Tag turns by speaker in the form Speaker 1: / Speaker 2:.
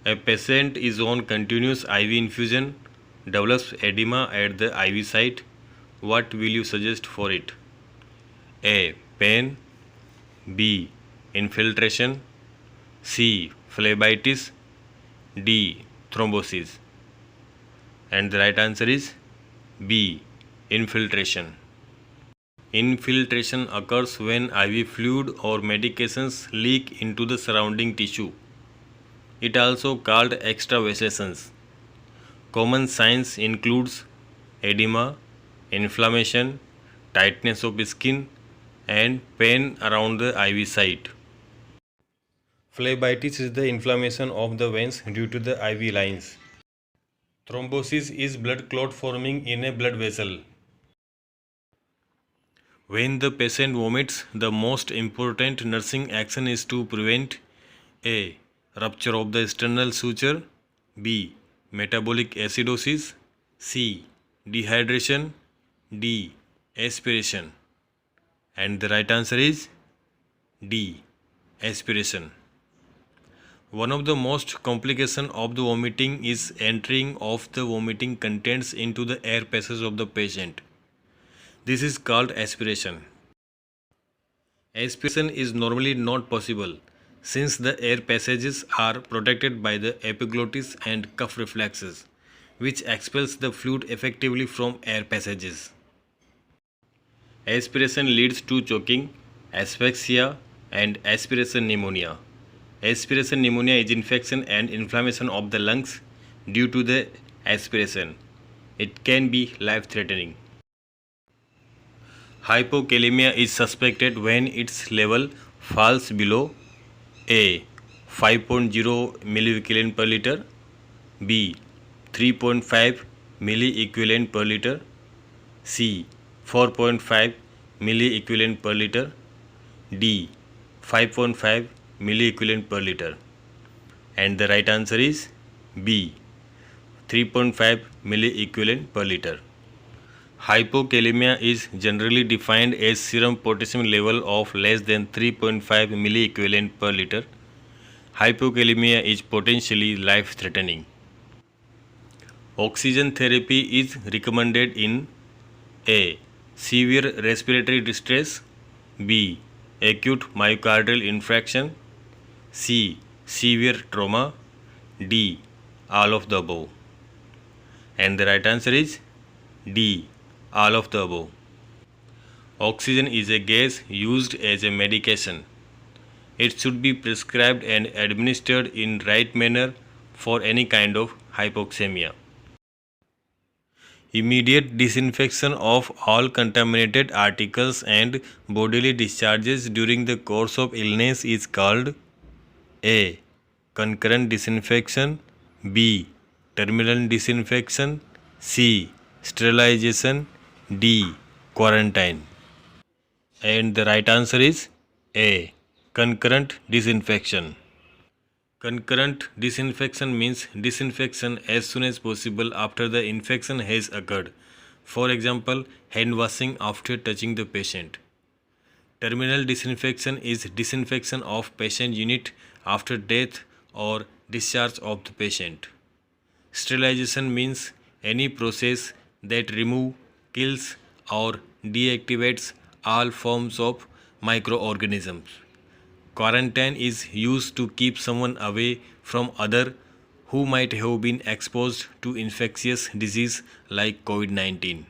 Speaker 1: A patient is on continuous IV infusion, develops edema at the IV site. What will you suggest for it? A. Pain. B. Infiltration. C. Phlebitis. D. Thrombosis. And the right answer is B. Infiltration. Infiltration occurs when IV fluid or medications leak into the surrounding tissue. It also called extravasations. Common signs includes edema, inflammation, tightness of skin, and pain around the IV site. Phlebitis is the inflammation of the veins due to the IV lines. Thrombosis is blood clot forming in a blood vessel. When the patient vomits, the most important nursing action is to prevent A. Rupture of the sternal suture, B. Metabolic acidosis, C. Dehydration, D. Aspiration. And the right answer is D. Aspiration. One of the most complications of the vomiting is entering of the vomiting contents into the air passage of the patient. This is called aspiration. Aspiration is normally not possible since the air passages are protected by the epiglottis and cough reflexes, which expels the fluid effectively from air passages. Aspiration leads to choking, asphyxia, and aspiration pneumonia. Aspiration pneumonia is infection and inflammation of the lungs due to the aspiration. It can be life-threatening. Hypokalemia is suspected when its level falls below A. 5.0 milliequivalent per liter, B. 3.5 milliequivalent per liter, C. 4.5 milliequivalent per liter, D. 5.5 milliequivalent per liter. And the right answer is B. 3.5 milliequivalent per liter. Hypokalemia is generally defined as serum potassium level of less than 3.5 milliequivalent per liter. Hypokalemia is potentially life-threatening. Oxygen therapy is recommended in A. Severe respiratory distress, B. Acute myocardial infarction, C. Severe trauma, D. All of the above. And the right answer is D. All of the above. Oxygen is a gas used as a medication. It should be prescribed and administered in right manner for any kind of hypoxemia. Immediate disinfection of all contaminated articles and bodily discharges during the course of illness is called A. Concurrent disinfection, B. Terminal disinfection, C. Sterilization, D. Quarantine. And the right answer is A. Concurrent disinfection. Concurrent disinfection means disinfection as soon as possible after the infection has occurred. For example, hand washing after touching the patient. Terminal disinfection is disinfection of patient unit after death or discharge of the patient. Sterilization means any process that removes, kills, or deactivates all forms of microorganisms. Quarantine is used to keep someone away from others who might have been exposed to infectious disease like COVID-19.